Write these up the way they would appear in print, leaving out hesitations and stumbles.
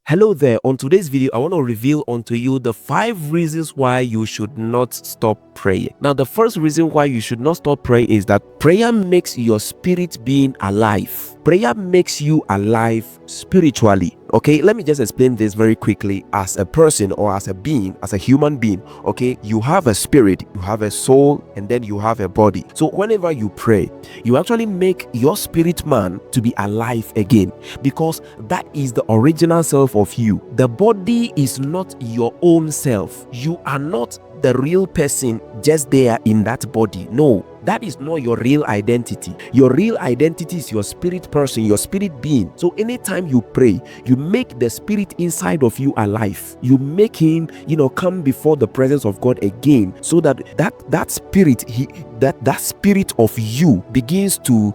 Hello there. On today's video, I want to reveal unto you the 5 reasons why you should not stop praying. Now, the first reason why you should not stop praying is that prayer makes your spirit being alive. Prayer makes you alive spiritually. Okay, let me just explain this very quickly. As a person or as a being, as a human being, okay, you have a spirit, you have a soul, and then you have a body. So whenever you pray, you actually make your spirit man to be alive again, because that is the original self of you. The body is not your own self. You are not the real person just there in that body. No, that is not your real identity. Your real identity is your spirit person, your spirit being. So anytime you pray, you make the spirit inside of you alive. You make him, come before the presence of God again, so that that spirit, that spirit of you begins to,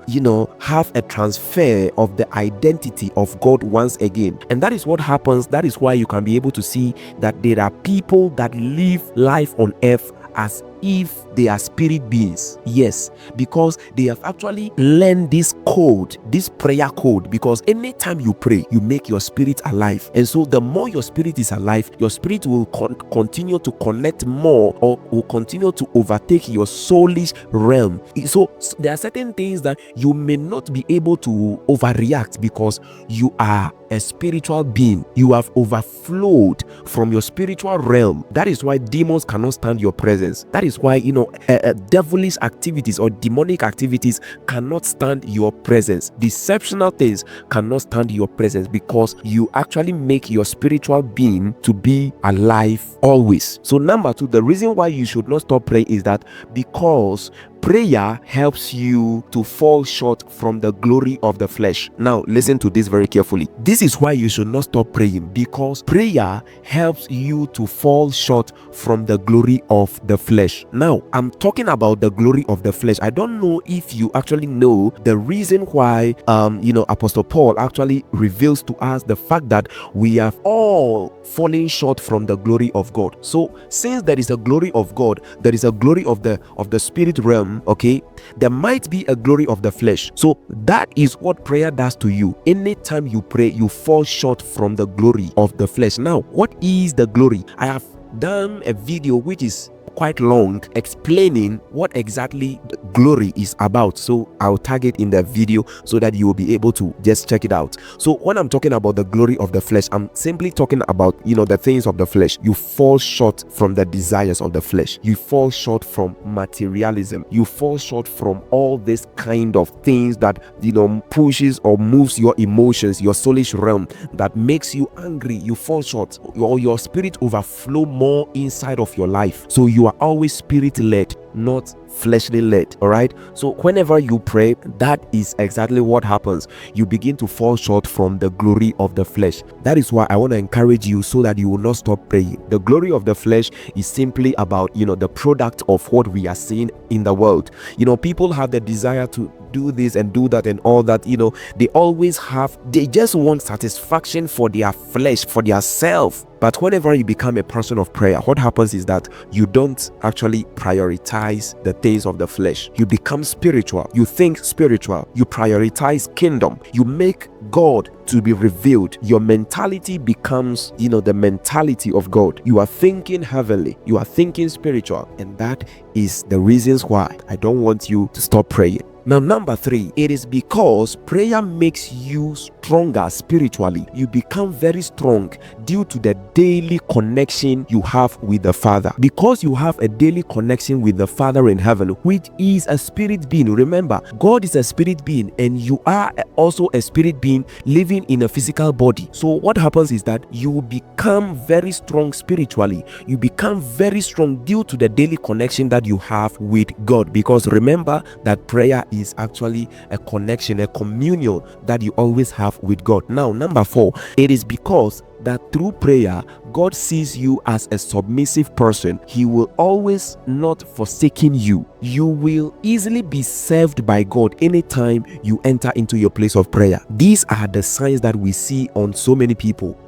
have a transfer of the identity of God once again. And that is what happens. That is why you can be able to see that there are people that live life on earth as if they are spirit beings. Yes, because they have actually learned this code, this prayer code, because anytime you pray, you make your spirit alive. And so the more your spirit is alive, your spirit will continue to connect more, or will continue to overtake your soulish realm. So there are certain things that you may not be able to overreact because you are a spiritual being. You have overflowed from your spiritual realm. That is why demons cannot stand your presence. That is why devilish activities or demonic activities cannot stand your presence. Deceptional things cannot stand your presence, because you actually make your spiritual being to be alive always. So number 2, the reason why you should not stop praying is that because prayer helps you to fall short from the glory of the flesh. Now, listen to this very carefully. This is why you should not stop praying, because prayer helps you to fall short from the glory of the flesh. Now, I'm talking about the glory of the flesh. I don't know if you actually know the reason why, Apostle Paul actually reveals to us the fact that we have all fallen short from the glory of God. So, since there is a glory of God, there is a glory of the spirit realm. Okay, there might be a glory of the flesh. So that is what prayer does to you. Anytime you pray, you fall short from the glory of the flesh. Now, what is the glory? I have done a video which is quite long explaining what exactly the glory is about, so I'll tag it in the video so that you will be able to just check it out. So when I'm talking about the glory of the flesh, I'm simply talking about the things of the flesh. You fall short from the desires of the flesh. You fall short from materialism. You fall short from all this kind of things that pushes or moves your emotions, your soulish realm, that makes you angry. You fall short, or your spirit overflow more inside of your life. So you are always spirit led, not fleshly led. All right, so whenever you pray, that is exactly what happens. You begin to fall short from the glory of the flesh. That is why I want to encourage you so that you will not stop praying. The glory of the flesh is simply about the product of what we are seeing in the world. People have the desire to do this and do that and all that. They just want satisfaction for their flesh, for their self. But whenever you become a person of prayer, what happens is that you don't actually prioritize the things of the flesh. You become spiritual. You think spiritual. You prioritize kingdom. You make God to be revealed. Your mentality becomes, the mentality of God. You are thinking heavenly. You are thinking spiritual. And that is the reasons why I don't want you to stop praying. Now, number 3, it is because prayer makes you stronger spiritually. You become very strong due to the daily connection you have with the Father. Because you have a daily connection with the Father in heaven, which is a spirit being. Remember, God is a spirit being, and you are also a spirit being living in a physical body. So what happens is that you become very strong spiritually. You become very strong due to the daily connection that you have with God. Because remember that prayer is actually a connection, a communion that you always have with God. Now, number 4, it is because that through prayer, God sees you as a submissive person. He will always not forsaken you. You will easily be served by God anytime you enter into your place of prayer. These are the signs that we see on so many people.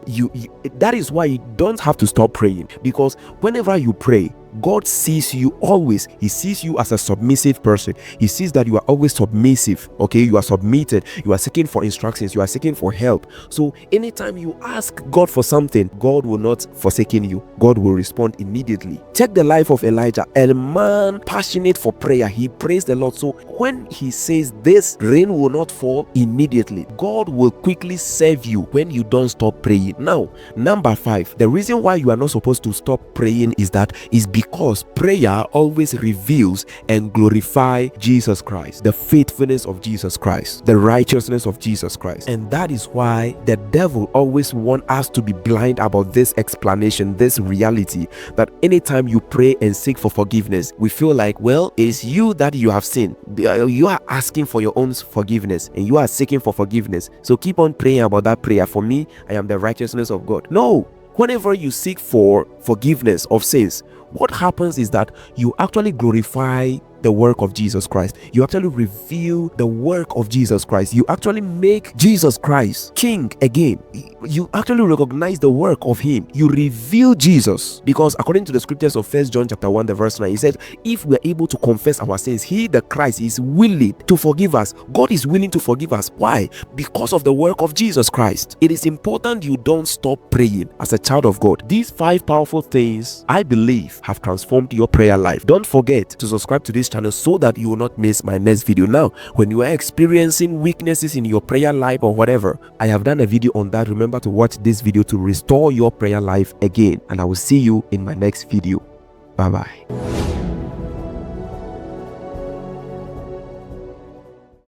That is why you don't have to stop praying, because whenever you pray, God sees you always. He sees you as a submissive person. He sees that you are always submissive. Okay, you are submitted. You are seeking for instructions. You are seeking for help. So anytime you ask God for something, God will not forsaken you. God will respond immediately. Check the life of Elijah, a man passionate for prayer. He praised the Lord. So when he says this rain will not fall immediately, God will quickly serve you when you don't stop praying. Now, number 5, the reason why you are not supposed to stop praying is because prayer always reveals and glorify Jesus Christ, the faithfulness of Jesus Christ, the righteousness of Jesus Christ. And that is why the devil always wants us to be blind about this explanation, this reality, that anytime you pray and seek for forgiveness, we feel like, well, it's you that you have sinned. You are asking for your own forgiveness and you are seeking for forgiveness. So keep on praying about that prayer. For me, I am the righteousness of God. No. Whenever you seek for forgiveness of sins, what happens is that you actually glorify the work of Jesus Christ. You actually reveal the work of Jesus Christ. You actually make Jesus Christ King again. You actually recognize the work of him. You reveal Jesus, because according to the scriptures of 1 John chapter 1 the verse 9, he said, if we are able to confess our sins, he, the Christ, is willing to forgive us. God is willing to forgive us. Why? Because of the work of Jesus Christ. It is important you don't stop praying as a child of God. These 5 powerful things, I believe, have transformed your prayer life. Don't forget to subscribe to this channel so that you will not miss my next video. Now, when you are experiencing weaknesses in your prayer life or whatever, I have done a video on that. Remember to watch this video to restore your prayer life again, and I will see you in my next video. Bye bye.